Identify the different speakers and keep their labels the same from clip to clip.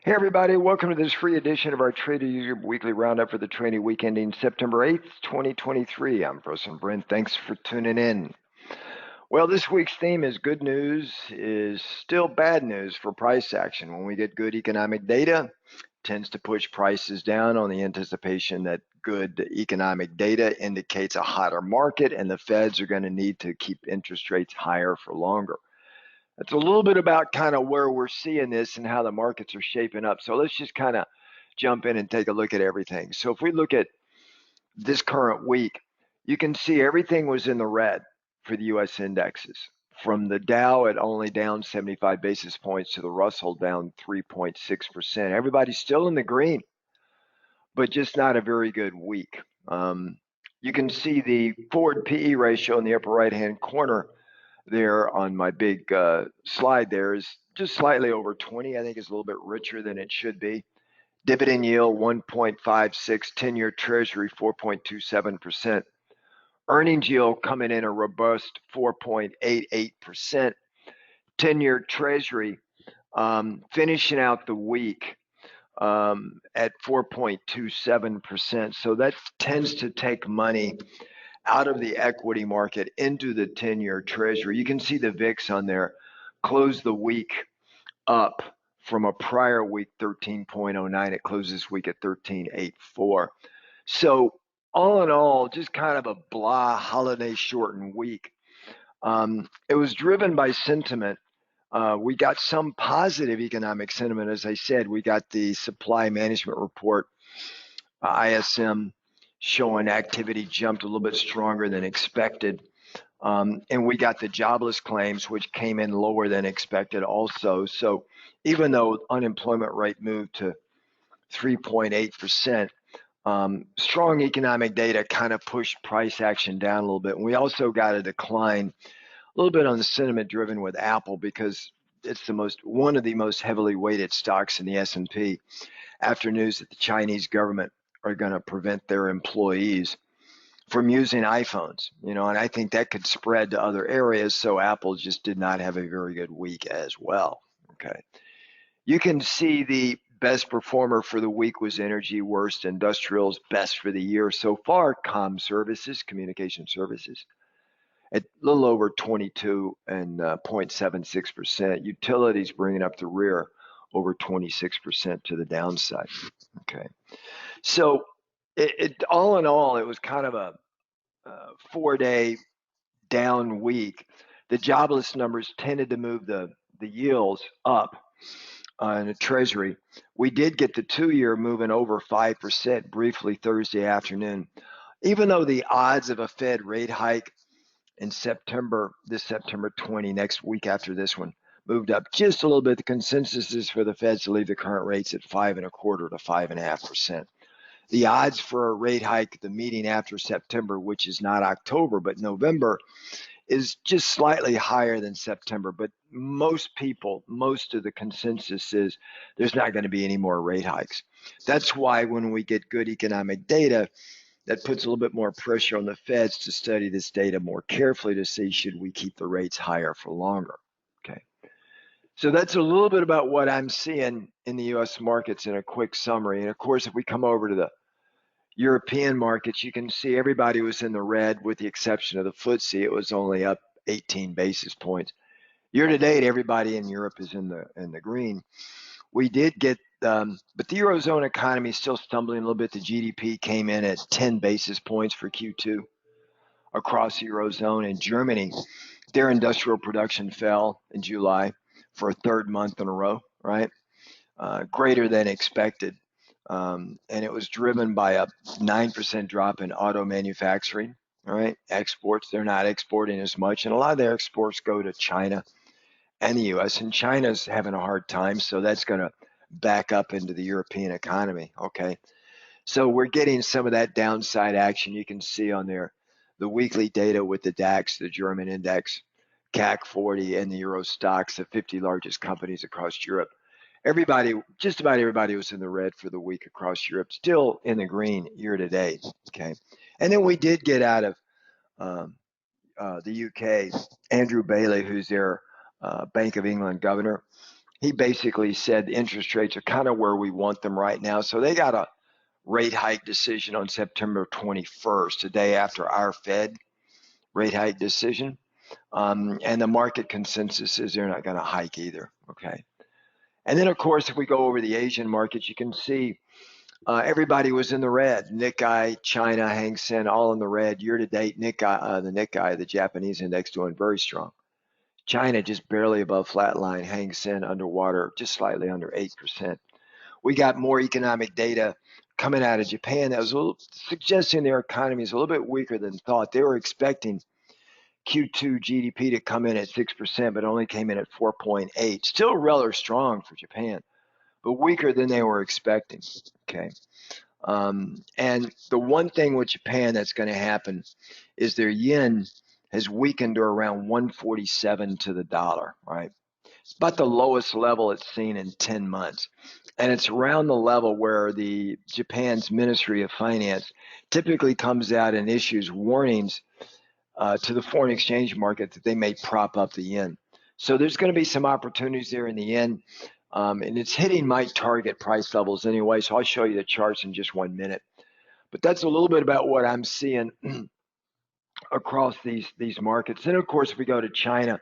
Speaker 1: Hey everybody, welcome to this free edition of our Trader User Weekly Roundup for the trading week ending September 8th, 2023. I'm President Brent. Thanks for tuning in. Well, this week's theme is good news is still bad news for price action. When we get good economic data, it tends to push prices down on the anticipation that good economic data indicates a hotter market and the Feds are going to need to keep interest rates higher for longer. That's a little bit about kind of where we're seeing this and how the markets are shaping up. So let's just kind of jump in and take a look at everything. So if we look at this current week, you can see everything was in the red for the US indexes. From the Dow at only down 75 basis points to the Russell down 3.6%. Everybody's still in the green, but just not a very good week. You can see the forward PE ratio in the upper right-hand corner there on my big slide there is just slightly over 20. I think it's a little bit richer than it should be. Dividend yield 1.56, 10-year treasury 4.27%. Earnings yield coming in a robust 4.88%. 10-year treasury finishing out the week at 4.27%. So that tends to take money out of the equity market into the 10-year treasury. You can see the VIX on there closed the week up from a prior week 13.09. It closed this week at 13.84. So all in all, just kind of a blah holiday shortened week. It was driven by sentiment. We got some positive economic sentiment. As I said, we got the supply management report, ISM, showing activity jumped a little bit stronger than expected. And we got the jobless claims, which came in lower than expected also. So even though unemployment rate moved to 3.8%, strong economic data kind of pushed price action down a little bit. And we also got a decline a little bit on the sentiment driven with Apple because it's one of the most heavily weighted stocks in the S&P after news that the Chinese government are going to prevent their employees from using iPhones, and I think that could spread to other areas. So Apple just did not have a very good week as well. Okay. You can see the best performer for the week was energy, worst industrials, best for the year so far, communication services, at a little over 22 and 0.76%. Utilities bringing up the rear over 26% to the downside. Okay. So all in all, it was kind of a 4-day down week. The jobless numbers tended to move the yields up in the Treasury. We did get the 2-year moving over 5% briefly Thursday afternoon. Even though the odds of a Fed rate hike in September, this September 20, next week after this one, moved up just a little bit. The consensus is for the Feds to leave the current rates at 5.25% to 5.5%. The odds for a rate hike, the meeting after September, which is not October, but November, is just slightly higher than September. But most of the consensus is there's not going to be any more rate hikes. That's why when we get good economic data, that puts a little bit more pressure on the Feds to study this data more carefully to see should we keep the rates higher for longer. Okay. So that's a little bit about what I'm seeing in the U.S. markets in a quick summary. And of course, if we come over to the European markets, you can see everybody was in the red with the exception of the FTSE. It was only up 18 basis points. Year to date, everybody in Europe is in the green. We did get, but the Eurozone economy is still stumbling a little bit. The GDP came in at 10 basis points for Q2 across the Eurozone. In Germany, their industrial production fell in July for a third month in a row, right? Greater than expected. And it was driven by a 9% drop in auto manufacturing, right? Exports, they're not exporting as much. And a lot of their exports go to China and the U.S. And China's having a hard time, so that's going to back up into the European economy, okay? So we're getting some of that downside action. You can see on there the weekly data with the DAX, the German index, CAC 40, and the Euro stocks, the 50 largest companies across Europe. Just about everybody was in the red for the week across Europe, still in the green year to date, okay? And then we did get out of the UK, Andrew Bailey, who's their Bank of England governor. he basically said the interest rates are kind of where we want them right now. So they got a rate hike decision on September 21st, the day after our Fed rate hike decision. And the market consensus is they're not going to hike either. Okay. And then, of course, if we go over the Asian markets, you can see everybody was in the red. Nikkei, China, Hang Seng, all in the red. Year to date, Nikkei, the Nikkei, the Japanese index, doing very strong. China just barely above flatline. Hang Seng underwater, just slightly under 8%. We got more economic data coming out of Japan that was a little, suggesting their economy is a little bit weaker than thought. They were expecting Q2 GDP to come in at 6%, but only came in at 4.8. Still rather strong for Japan, but weaker than they were expecting. Okay. And the one thing with Japan that's going to happen is their yen has weakened to around 147 to the dollar, right? It's about the lowest level it's seen in 10 months. And it's around the level where the Japan's Ministry of Finance typically comes out and issues warnings to the foreign exchange market that they may prop up the yen. So there's going to be some opportunities there in the yen. And it's hitting my target price levels anyway. So I'll show you the charts in just 1 minute. But that's a little bit about what I'm seeing across these markets. And of course, if we go to China,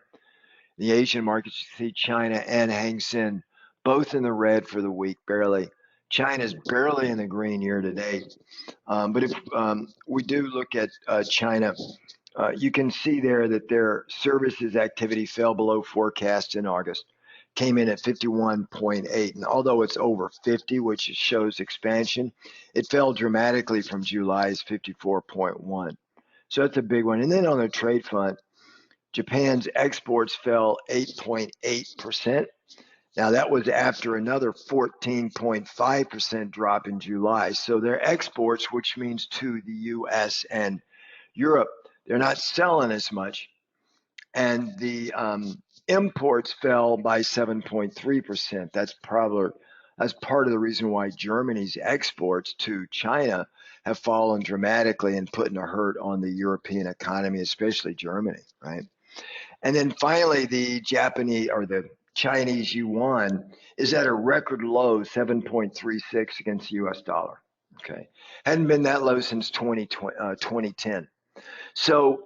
Speaker 1: the Asian markets, you see China and Hang Seng both in the red for the week, barely. China's barely in the green year to date. But if we do look at China, you can see there that their services activity fell below forecast in August, came in at 51.8. And although it's over 50, which shows expansion, it fell dramatically from July's 54.1. So that's a big one. And then on the trade front, Japan's exports fell 8.8%. Now that was after another 14.5% drop in July. So their exports, which means to the US and Europe, they're not selling as much. And the imports fell by 7.3%. That's part of the reason why Germany's exports to China have fallen dramatically and putting a hurt on the European economy, especially Germany, right? And then finally, the Japanese or the Chinese yuan is at a record low, 7.36 against the US dollar. Okay. Hadn't been that low since 2010. So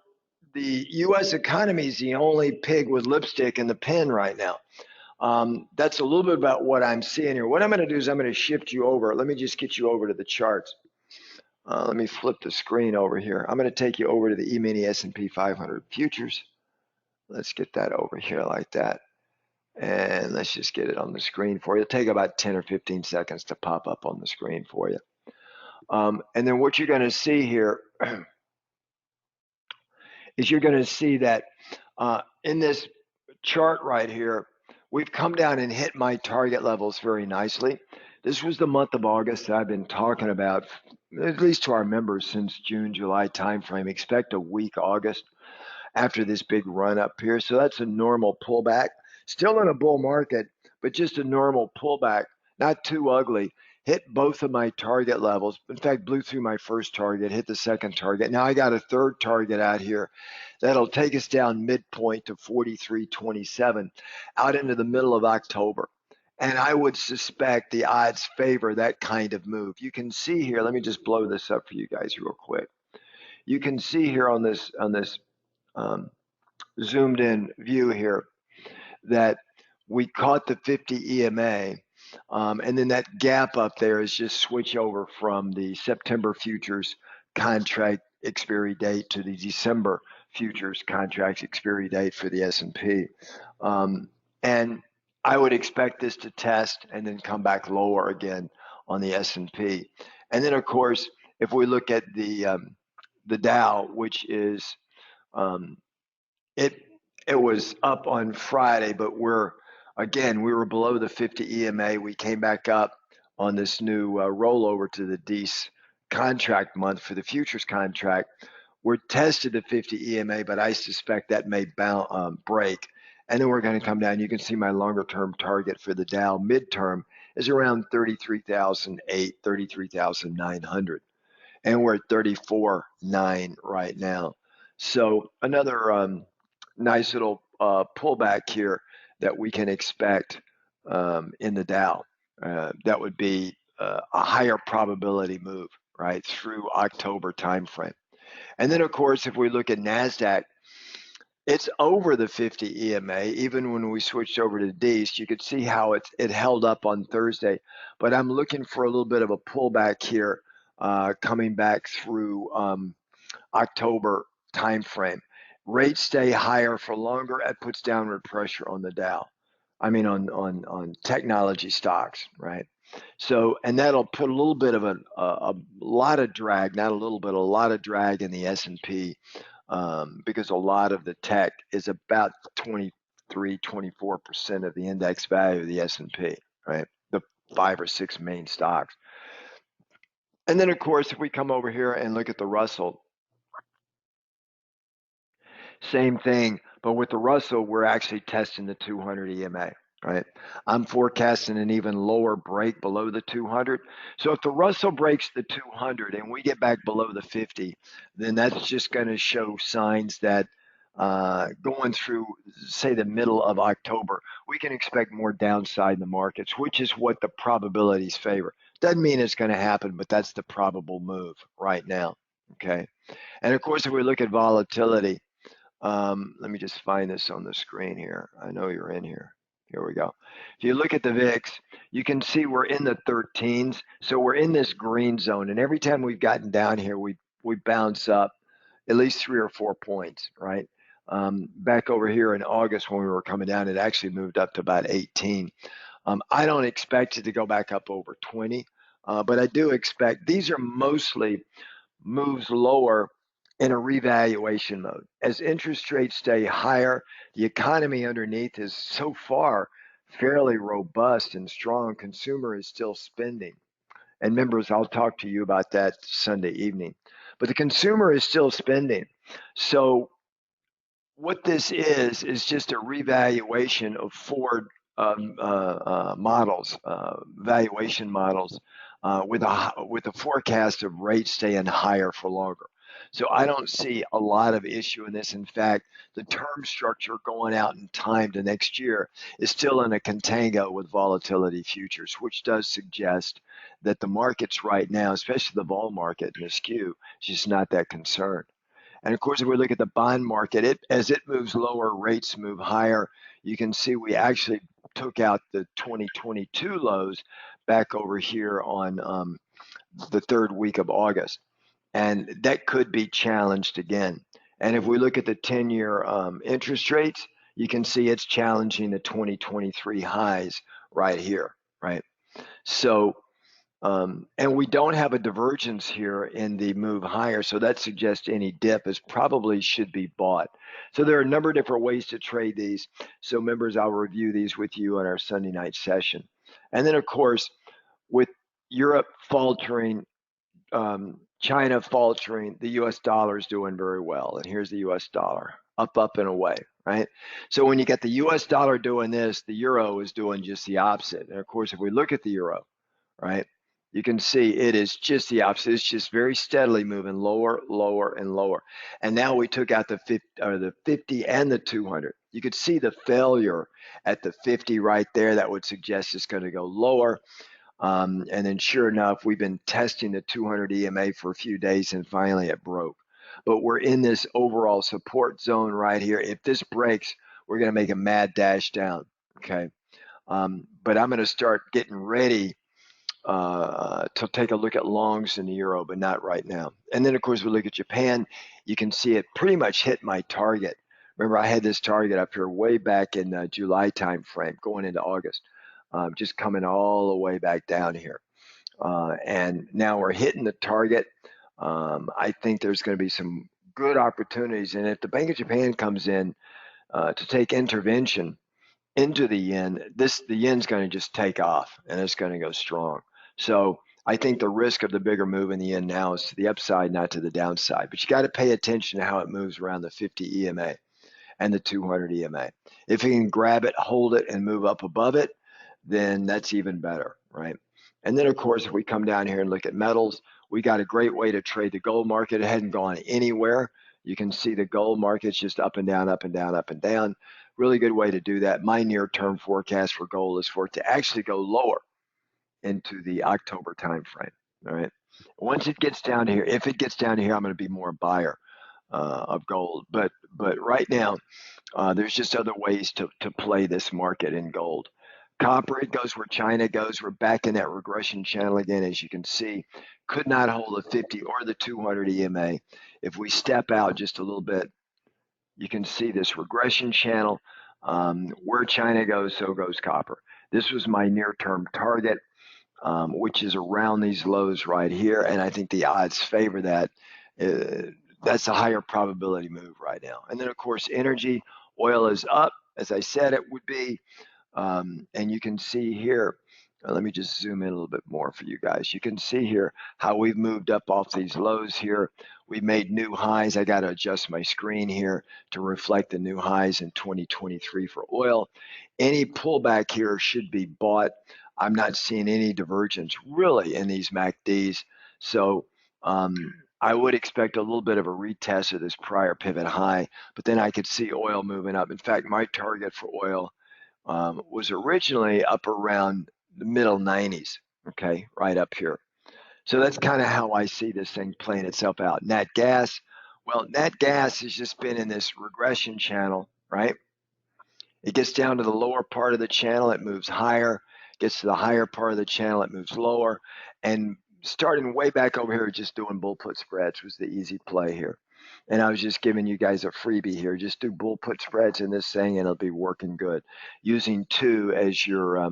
Speaker 1: the US economy is the only pig with lipstick in the pen right now. That's a little bit about what I'm seeing here. What I'm going to do is I'm going to shift you over. Let me just get you over to the charts. Let me flip the screen over here. I'm going to take you over to the E-mini S&P 500 futures. Let's get that over here like that. And let's just get it on the screen for you. It'll take about 10 or 15 seconds to pop up on the screen for you. And then what you're going to see here is you're going to see that in this chart right here, we've come down and hit my target levels very nicely. This was the month of August that I've been talking about, at least to our members, since June, July timeframe. Expect a weak August after this big run up here. So that's a normal pullback. Still in a bull market, but just a normal pullback, not too ugly. Hit both of my target levels. In fact, blew through my first target, hit the second target. Now I got a third target out here that'll take us down midpoint to 43.27 out into the middle of October. And I would suspect the odds favor that kind of move. You can see here, let me just blow this up for you guys real quick. You can see here on this zoomed in view here that we caught the 50 EMA, and then that gap up there is just switch over from the September futures contract expiry date to the December futures contract expiry date for the S&P. And I would expect this to test and then come back lower again on the S&P. And then, of course, if we look at the Dow, which is it was up on Friday, but we were below the 50 EMA. We came back up on this new rollover to the DECE contract month for the futures contract. We're tested the 50 EMA, but I suspect that may break. And then we're going to come down. You can see my longer term target for the Dow midterm is around 33,008, 33,900. And we're at 34.9 right now. So another nice little pullback here that we can expect in the Dow. That would be a higher probability move, right, through October timeframe. And then, of course, if we look at NASDAQ, it's over the 50 EMA. Even when we switched over to D's, you could see how it held up on Thursday. But I'm looking for a little bit of a pullback here, coming back through October timeframe. Rates stay higher for longer. It puts downward pressure on the Dow. I mean, on technology stocks, right? So, and that'll put a little bit of a lot of drag, not a little bit, a lot of drag in the S&P, because a lot of the tech is about 23-24% of the index value of the S&P, right? The 5 or 6 main stocks. And then, of course, if we come over here and look at the Russell, same thing, but with the Russell, we're actually testing the 200 EMA, right? I'm forecasting an even lower break below the 200. So if the Russell breaks the 200 and we get back below the 50, then that's just going to show signs that going through, say, the middle of October, we can expect more downside in the markets, which is what the probabilities favor. Doesn't mean it's going to happen, but that's the probable move right now, okay? And of course, if we look at volatility, let me just find this on the screen here. I know you're in here. Here we go. If you look at the VIX, you can see we're in the 13s. So we're in this green zone. And every time we've gotten down here, we bounce up at least 3 or 4 points, right? Back over here in August when we were coming down, it actually moved up to about 18. I don't expect it to go back up over 20, but I do expect these are mostly moves lower in a revaluation mode. As interest rates stay higher, the economy underneath is so far fairly robust and strong. Consumer is still spending. And members, I'll talk to you about that Sunday evening. But the consumer is still spending. So what this is just a revaluation of forward models, valuation models, with a forecast of rates staying higher for longer. So I don't see a lot of issue in this. In fact, the term structure going out in time to next year is still in a contango with volatility futures, which does suggest that the markets right now, especially the vol market and the skew, is just not that concerned. And of course, if we look at the bond market, as it moves lower, rates move higher. You can see we actually took out the 2022 lows back over here on the third week of August. And that could be challenged again. And if we look at the 10-year interest rates, you can see it's challenging the 2023 highs right here, right? So and we don't have a divergence here in the move higher, so that suggests any dip is probably should be bought. So there are a number of different ways to trade these. So members, I'll review these with you on our Sunday night session. And then, of course, with Europe faltering, China faltering, the U.S. dollar is doing very well. And here's the U.S. dollar, up and away, right? So when you get the U.S. dollar doing this, the euro is doing just the opposite. And of course, if we look at the euro, right, you can see it is just the opposite. It's just very steadily moving lower, lower, and lower. And now we took out the 50 and the 200. You could see the failure at the 50 right there. That would suggest it's going to go lower. And then sure enough, we've been testing the 200 EMA for a few days and finally it broke. But we're in this overall support zone right here. If this breaks, we're going to make a mad dash down, okay? But I'm going to start getting ready to take a look at longs in the euro, but not right now. And then, of course, we look at Japan. You can see it pretty much hit my target. Remember, I had this target up here way back in July time frame, going into August, just coming all the way back down here. And now we're hitting the target. I think there's going to be some good opportunities. And if the Bank of Japan comes in to take intervention into the yen, the yen's going to just take off and it's going to go strong. So I think the risk of the bigger move in the yen now is to the upside, not to the downside. But you got to pay attention to how it moves around the 50 EMA and the 200 EMA. If you can grab it, hold it, and move up above it, then that's even better, right? And then, of course, if we come down here and look at metals, we got a great way to trade the gold market. It hadn't gone anywhere. You can see the gold market's just up and down, up and down, up and down. Really good way to do that. My near-term forecast for gold is for it to actually go lower into the October timeframe. All right. Once it gets down here, if it gets down here, I'm going to be more buyer of gold. But right now, there's just other ways to play this market in gold. Copper, it goes where China goes. We're back in that regression channel again, as you can see. Could not hold the 50 or the 200 EMA. If we step out just a little bit, you can see this regression channel. Where China goes, so goes copper. This was my near-term target, which is around these lows right here, and I think the odds favor that. That's a higher probability move right now. And then, of course, energy, oil is up, as I said it would be. And you can see here, let me just zoom in a little bit more for you guys. You can see here how we've moved up off these lows here. We made new highs. I got to adjust my screen here to reflect the new highs in 2023 for oil. Any pullback here should be bought. I'm not seeing any divergence really in these MACDs. So I would expect a little bit of a retest of this prior pivot high, but then I could see oil moving up. In fact, my target for oil was originally up around the middle 90s, okay, right up here. So that's kind of how I see this thing playing itself out. Nat gas, well, nat gas has just been in this regression channel, right? It gets down to the lower part of the channel, it moves higher. Gets to the higher part of the channel, it moves lower. And starting way back over here, just doing bull put spreads was the easy play here. And I was just giving you guys a freebie here. Just do bull put spreads in this thing and it'll be working good. Using 2 as your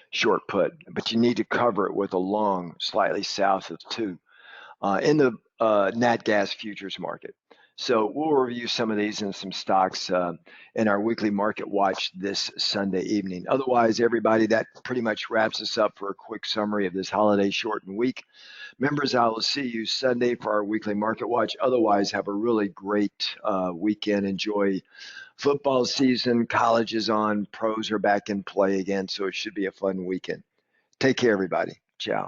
Speaker 1: short put, but you need to cover it with a long, slightly south of 2 in the nat gas futures market. So we'll review some of these and some stocks in our weekly market watch this Sunday evening. Otherwise, everybody, that pretty much wraps us up for a quick summary of this holiday shortened week. Members, I will see you Sunday for our weekly market watch. Otherwise, have a really great weekend. Enjoy football season. College is on. Pros are back in play again, so it should be a fun weekend. Take care, everybody. Ciao.